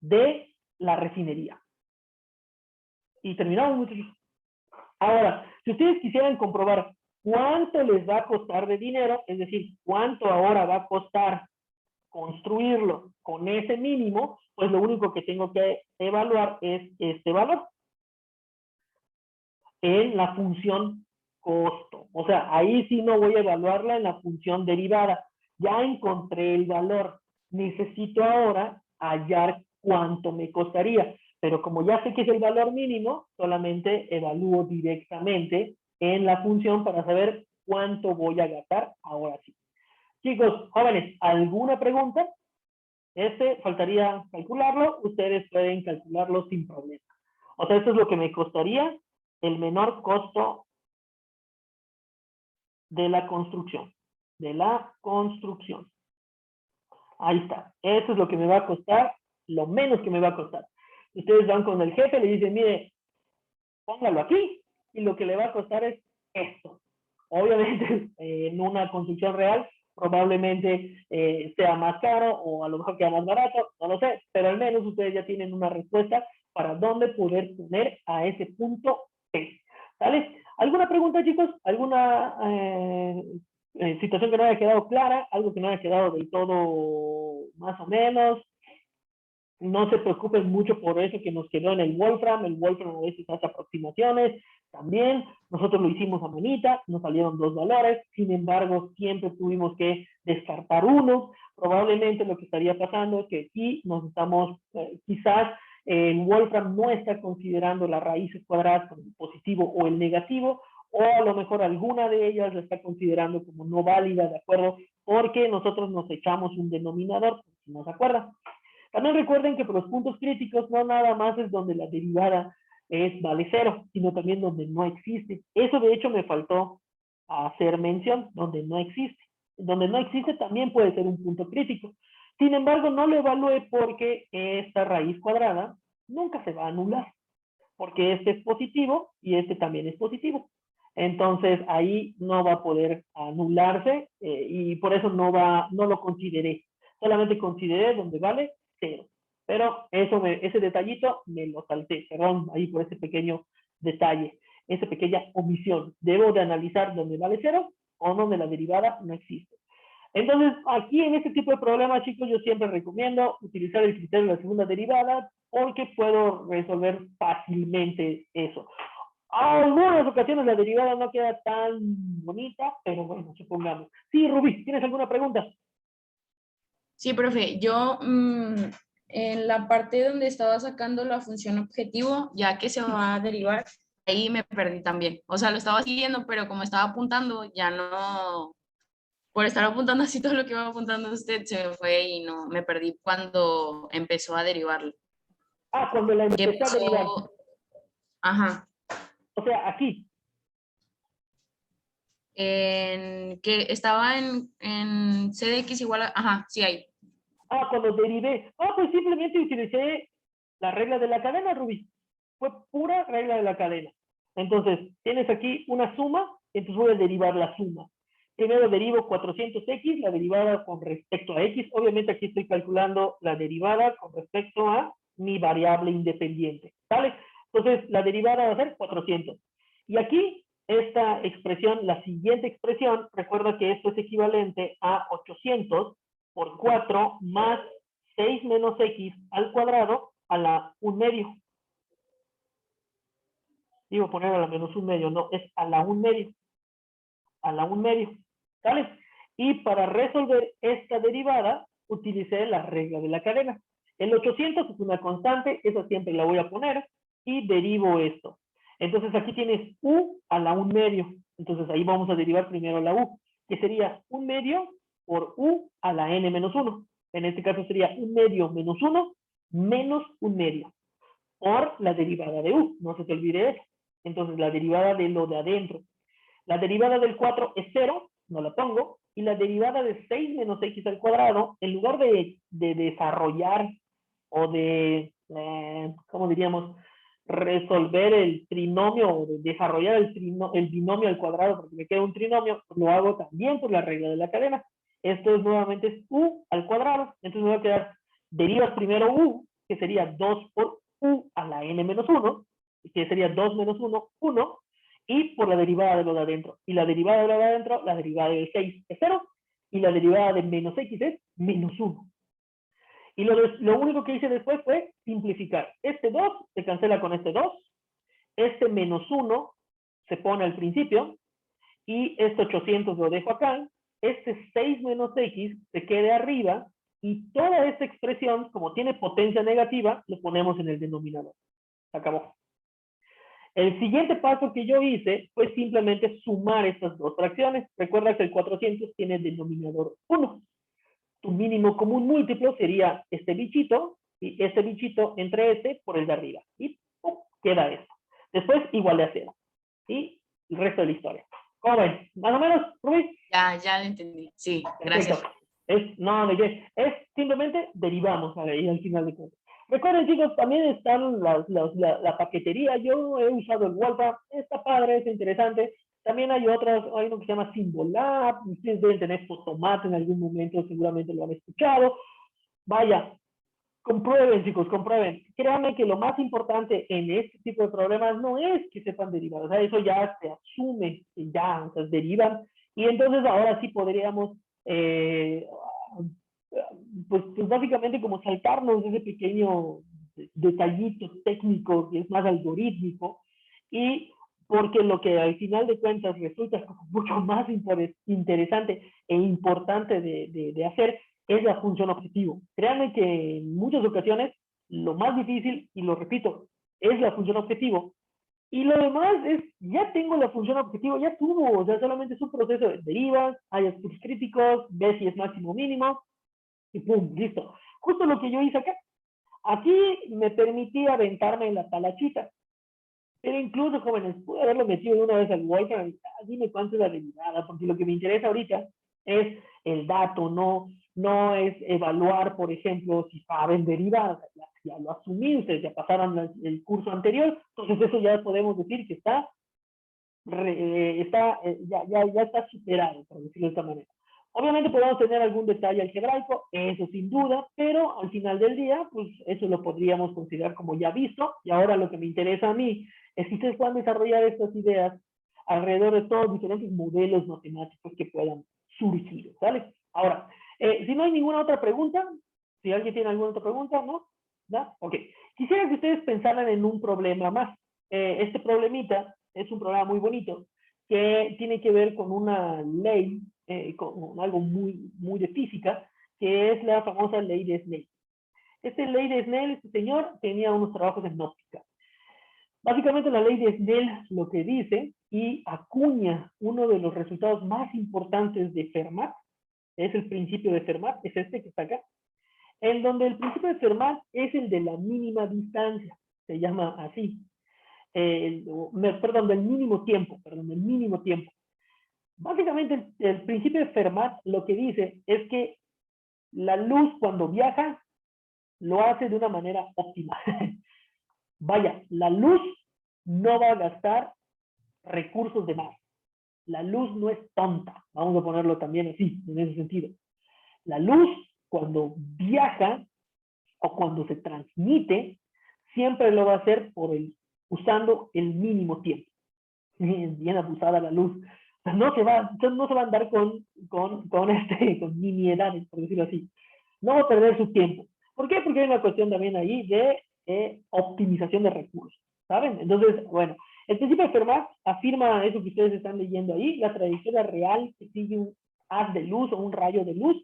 de la refinería. Y terminamos, muchachos. Ahora, si ustedes quisieran comprobar cuánto les va a costar de dinero, es decir, cuánto ahora va a costar construirlo con ese mínimo, pues lo único que tengo que evaluar es este valor en la función costo. O sea, ahí sí no voy a evaluarla en la función derivada. Ya encontré el valor. Necesito ahora hallar cuánto me costaría. Pero como ya sé que es el valor mínimo, solamente evalúo directamente en la función para saber cuánto voy a gastar ahora sí. Chicos, jóvenes, ¿alguna pregunta? Faltaría calcularlo, ustedes pueden calcularlo sin problema. O sea, esto es lo que me costaría el menor costo de la construcción. De la construcción. Ahí está. Eso es lo que me va a costar, lo menos que me va a costar. Ustedes van con el jefe, le dicen, mire, póngalo aquí, y lo que le va a costar es esto. Obviamente, en una construcción real, probablemente sea más caro o a lo mejor queda más barato, no lo sé, pero al menos ustedes ya tienen una respuesta para dónde poder poner a ese punto P. ¿Sale? ¿Alguna pregunta, chicos? ¿Alguna situación que no haya quedado clara? ¿Algo que no haya quedado del todo más o menos? No se preocupen mucho por eso que nos quedó en el Wolfram a veces hace aproximaciones, también, nosotros lo hicimos a manita, nos salieron 2 valores, sin embargo, siempre tuvimos que descartar uno, probablemente lo que estaría pasando es que aquí nos estamos, quizás el Wolfram no está considerando las raíces cuadradas como el positivo o el negativo, o a lo mejor alguna de ellas la está considerando como no válida, ¿de acuerdo? Porque nosotros nos echamos un denominador, si no se acuerdan. También recuerden que por los puntos críticos no nada más es donde la derivada vale 0, sino también donde no existe. Eso de hecho me faltó hacer mención, donde no existe. Donde no existe también puede ser un punto crítico. Sin embargo, no lo evalué porque esta raíz cuadrada nunca se va a anular, porque este es positivo y este también es positivo. Entonces ahí no va a poder anularse y por eso no lo consideré. Solamente consideré donde vale 0. Pero ese detallito me lo salté, perdón, ahí por ese pequeño detalle, esa pequeña omisión. Debo de analizar donde vale 0 o donde la derivada no existe. Entonces, aquí en este tipo de problemas, chicos, yo siempre recomiendo utilizar el criterio de la segunda derivada porque puedo resolver fácilmente eso. A algunas ocasiones la derivada no queda tan bonita, pero bueno, supongamos. Sí, Rubí, ¿tienes alguna pregunta? Sí, profe, yo en la parte donde estaba sacando la función objetivo, ya que se va a derivar, ahí me perdí también. O sea, lo estaba siguiendo, pero como estaba apuntando, ya no, por estar apuntando así todo lo que iba apuntando usted, se me fue y no, me perdí cuando empezó a derivarlo. Ah, cuando la ¿Qué empecé a derivar. pasó? Ajá. O sea, aquí. Que estaba en C de X igual a, ajá, sí hay. Ah, cuando derivé. Ah, pues simplemente utilicé la regla de la cadena, Rubí. Fue pura regla de la cadena. Entonces, tienes aquí una suma, entonces voy a derivar la suma. Primero derivo 400x, la derivada con respecto a x. Obviamente aquí estoy calculando la derivada con respecto a mi variable independiente. ¿Vale? Entonces, la derivada va a ser 400. Y aquí, esta expresión, la siguiente expresión, recuerda que esto es equivalente a 800 por 4 más 6 menos x al cuadrado a la 1/2. Digo poner a la menos 1/2, no, es a la 1/2. A la 1/2. ¿Vale? Y para resolver esta derivada, utilicé la regla de la cadena. El 800 es una constante, esa siempre la voy a poner, y derivo esto. Entonces aquí tienes u a la 1/2. Entonces ahí vamos a derivar primero la u, que sería 1/2 por u a la n menos 1. En este caso sería 1/2 menos 1 menos 1/2 por la derivada de u. No se te olvide eso. Entonces la derivada de lo de adentro. La derivada del 4 es 0, no la pongo, y la derivada de 6 menos x al cuadrado, en lugar de desarrollar o de, ¿cómo diríamos? Resolver el trinomio o de desarrollar el binomio al cuadrado porque me queda un trinomio, lo hago también por la regla de la cadena. Esto es nuevamente es u al cuadrado, entonces me va a quedar, derivas primero u, que sería 2 por u a la n menos 1, que sería 2 menos 1, 1, y por la derivada de lo de adentro. Y la derivada de lo de adentro, la derivada del 6 es 0, y la derivada de menos x es menos 1. Y lo único que hice después fue simplificar. Este 2 se cancela con este 2, este menos 1 se pone al principio, y este 800 lo dejo acá, este 6 menos x se quede arriba, y toda esta expresión, como tiene potencia negativa, lo ponemos en el denominador. Se acabó. El siguiente paso que yo hice fue simplemente sumar estas dos fracciones. Recuerda que el 400 tiene denominador 1. Tu mínimo común múltiplo sería este bichito, y este bichito entre este por el de arriba. Y ¡pum! Queda esto. Después igual a 0. Y el resto de la historia. ¿Cómo ven? ¿Más o menos, Rubí? Ya lo entendí. Sí, Perfecto. gracias. Es simplemente derivamos ahí al final de cuentas. Recuerden, chicos, también están la paquetería. Yo he usado el Wallpaper, está padre, es interesante. También hay otras, hay uno que se llama Symbolab. Ustedes deben tener Photomat en algún momento, seguramente lo han escuchado. Vaya, comprueben, chicos, comprueben. Créanme que lo más importante en este tipo de problemas no es que sepan derivar. O sea, eso ya se asume que ya, o sea, derivan. Y entonces ahora sí podríamos eh, pues básicamente como saltarnos ese pequeño detallito técnico que es más algorítmico, y porque lo que al final de cuentas resulta mucho más interesante e importante de hacer es la función objetivo. Créanme que en muchas ocasiones lo más difícil, y lo repito, es la función objetivo. Y lo demás es, ya tengo la función objetivo, ya tuvo, o sea, solamente es un proceso de derivas, hay aspectos críticos, ves si es máximo o mínimo, y pum, listo. Justo lo que yo hice acá. Aquí me permití aventarme en la talachita. Pero incluso, jóvenes, pude haberlo metido de una vez al Wolfram. Dime cuánto es la derivada, porque lo que me interesa ahorita es el dato, no es evaluar, por ejemplo, si saben derivadas. Ya lo asumí, ustedes ya pasaron el curso anterior, entonces eso ya podemos decir que está ya está superado, por decirlo de esta manera. Obviamente podemos tener algún detalle algebraico, eso sin duda, pero al final del día, pues eso lo podríamos considerar como ya visto, y ahora lo que me interesa a mí es que ustedes puedan desarrollar estas ideas alrededor de todos los diferentes modelos matemáticos que puedan surgir, ¿vale? Ahora, si no hay ninguna otra pregunta, si alguien tiene alguna otra pregunta, ¿no? ¿No? Ok. Quisiera que ustedes pensaran en un problema más. Este problemita es un problema muy bonito que tiene que ver con una ley, con algo muy de física, que es la famosa ley de Snell. Esta ley de Snell, este señor tenía unos trabajos en óptica. Básicamente la ley de Snell lo que dice y acuña uno de los resultados más importantes de Fermat, es el principio de Fermat, es este que está acá, en donde el principio de Fermat es el de la mínima distancia, se llama así, perdón, del mínimo tiempo, del mínimo tiempo. Básicamente el principio de Fermat lo que dice es que la luz cuando viaja lo hace de una manera óptima. Vaya, la luz no va a gastar recursos de más. La luz no es tonta, vamos a ponerlo también así, en ese sentido. La luz, cuando viaja o cuando se transmite, siempre lo va a hacer usando el mínimo tiempo. Bien abusada la luz. No se va a andar con nimiedades, por decirlo así. No va a perder su tiempo. ¿Por qué? Porque hay una cuestión también ahí de optimización de recursos, ¿saben? Entonces, bueno, el principio de Fermat afirma eso que ustedes están leyendo ahí, la trayectoria real que sigue un haz de luz o un rayo de luz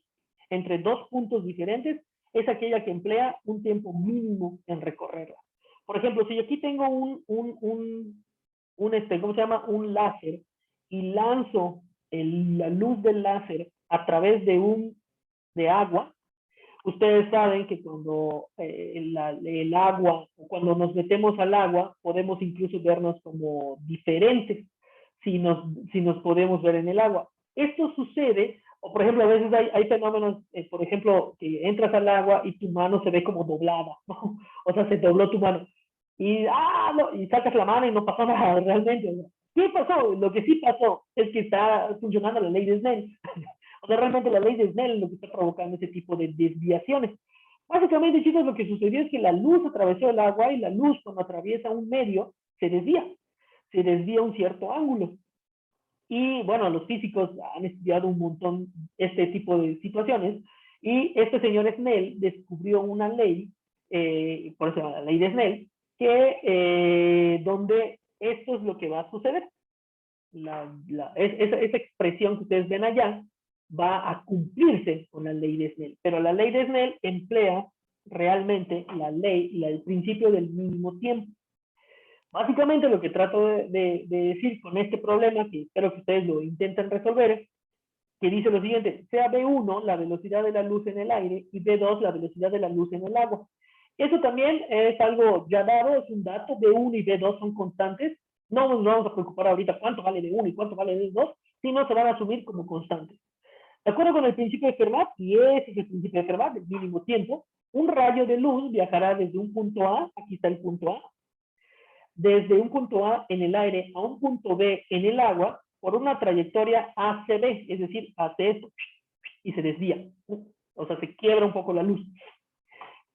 entre dos puntos diferentes es aquella que emplea un tiempo mínimo en recorrerla. Por ejemplo, si yo aquí tengo ¿cómo se llama? Un láser y lanzo la luz del láser a través de agua, ustedes saben que cuando el agua, cuando nos metemos al agua, podemos incluso vernos como diferentes si nos podemos ver en el agua. Esto sucede, o por ejemplo, a veces hay fenómenos, por ejemplo, que entras al agua y tu mano se ve como doblada, ¿no? O sea, se dobló tu mano. No, y sacas la mano y no pasó nada realmente. ¿Qué pasó? Lo que sí pasó es que está funcionando la ley de Snell. O sea, realmente la ley de Snell es lo que está provocando ese tipo de desviaciones. Básicamente, chicos, lo que sucedió es que la luz atravesó el agua y la luz cuando atraviesa un medio se desvía un cierto ángulo. Y bueno, los físicos han estudiado un montón este tipo de situaciones y este señor Snell descubrió una ley, por eso la ley de Snell, donde esto es lo que va a suceder. Esa expresión que ustedes ven allá va a cumplirse con la ley de Snell, pero la ley de Snell emplea realmente el principio del mínimo tiempo. Básicamente lo que trato de decir con este problema, que espero que ustedes lo intenten resolver, que dice lo siguiente: sea B1 la velocidad de la luz en el aire y B2 la velocidad de la luz en el agua. Eso también es algo ya dado, es un dato. B1 y B2 son constantes. No nos vamos a preocupar ahorita cuánto vale B1 y cuánto vale B2, sino se van a asumir como constantes. De acuerdo con el principio de Fermat, y ese es el principio de Fermat, el mínimo tiempo, un rayo de luz viajará desde un punto A, aquí está el punto A, desde un punto A en el aire a un punto B en el agua por una trayectoria ACB, es decir, hace esto y se desvía. O sea, se quiebra un poco la luz.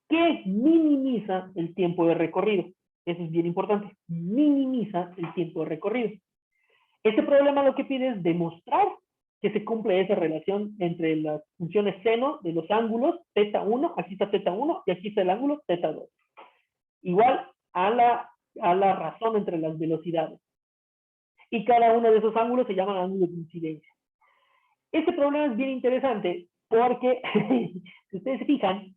¿Qué minimiza el tiempo de recorrido? Eso es bien importante. Minimiza el tiempo de recorrido. Este problema lo que pide es demostrar que se cumple esa relación entre las funciones seno de los ángulos θ1, aquí está θ1 y aquí está el ángulo θ2. Igual a la razón entre las velocidades. Y cada uno de esos ángulos se llaman ángulos de incidencia. Este problema es bien interesante porque, si ustedes se fijan,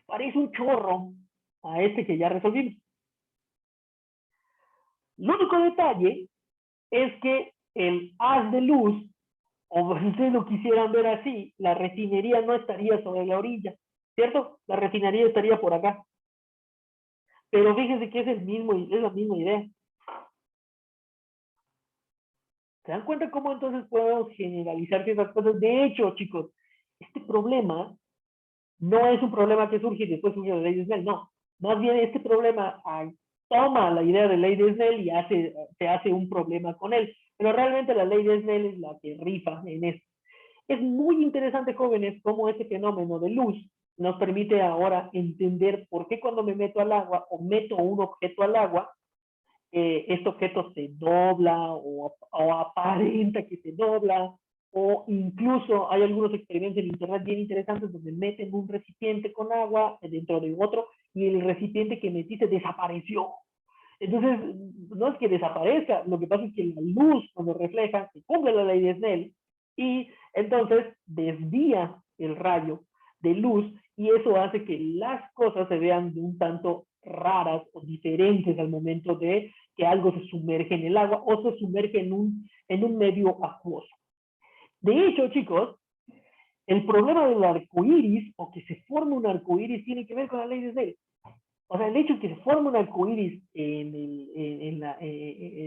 parece un chorro a este que ya resolvimos. El único detalle es que el haz de luz, o si ustedes lo quisieran ver así, la refinería no estaría sobre la orilla, ¿cierto? La refinería estaría por acá. Pero fíjense que es la misma idea. ¿Se dan cuenta cómo entonces podemos generalizar ciertas cosas? De hecho, chicos, este problema no es un problema que surge y después surge la ley de Snell, no. Más bien este problema toma la idea de ley de Snell y se hace un problema con él. Pero realmente la ley de Snell es la que rifa en esto. Es muy interesante, jóvenes, cómo ese fenómeno de luz nos permite ahora entender por qué cuando me meto al agua o meto un objeto al agua, este objeto se dobla o aparenta que se dobla, o incluso hay algunos experimentos en internet bien interesantes donde meten un recipiente con agua dentro de otro y el recipiente que metiste desapareció. Entonces, no es que desaparezca, lo que pasa es que la luz cuando refleja se cumple la ley de Snell y entonces desvía el rayo de luz y eso hace que las cosas se vean de un tanto raras o diferentes al momento de que algo se sumerge en el agua o se sumerge en un medio acuoso. De hecho, chicos, el problema del arco iris o que se forme un arco iris tiene que ver con la ley de Snell. O sea, el hecho de que se forme un arco iris en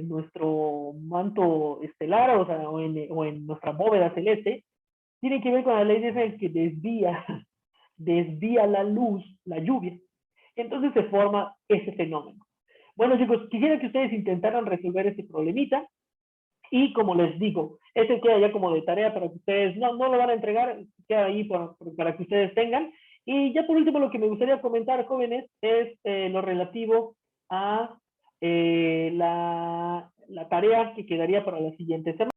nuestro manto estelar, o sea, o en nuestra bóveda celeste, tiene que ver con la ley de Snell que desvía la luz, la lluvia. Entonces se forma ese fenómeno. Bueno, chicos, quisiera que ustedes intentaran resolver este problemita. Y como les digo, ese queda ya como de tarea para que ustedes, no lo van a entregar, queda ahí para que ustedes tengan. Y ya por último, lo que me gustaría comentar, jóvenes, es lo relativo a la tarea que quedaría para la siguiente semana.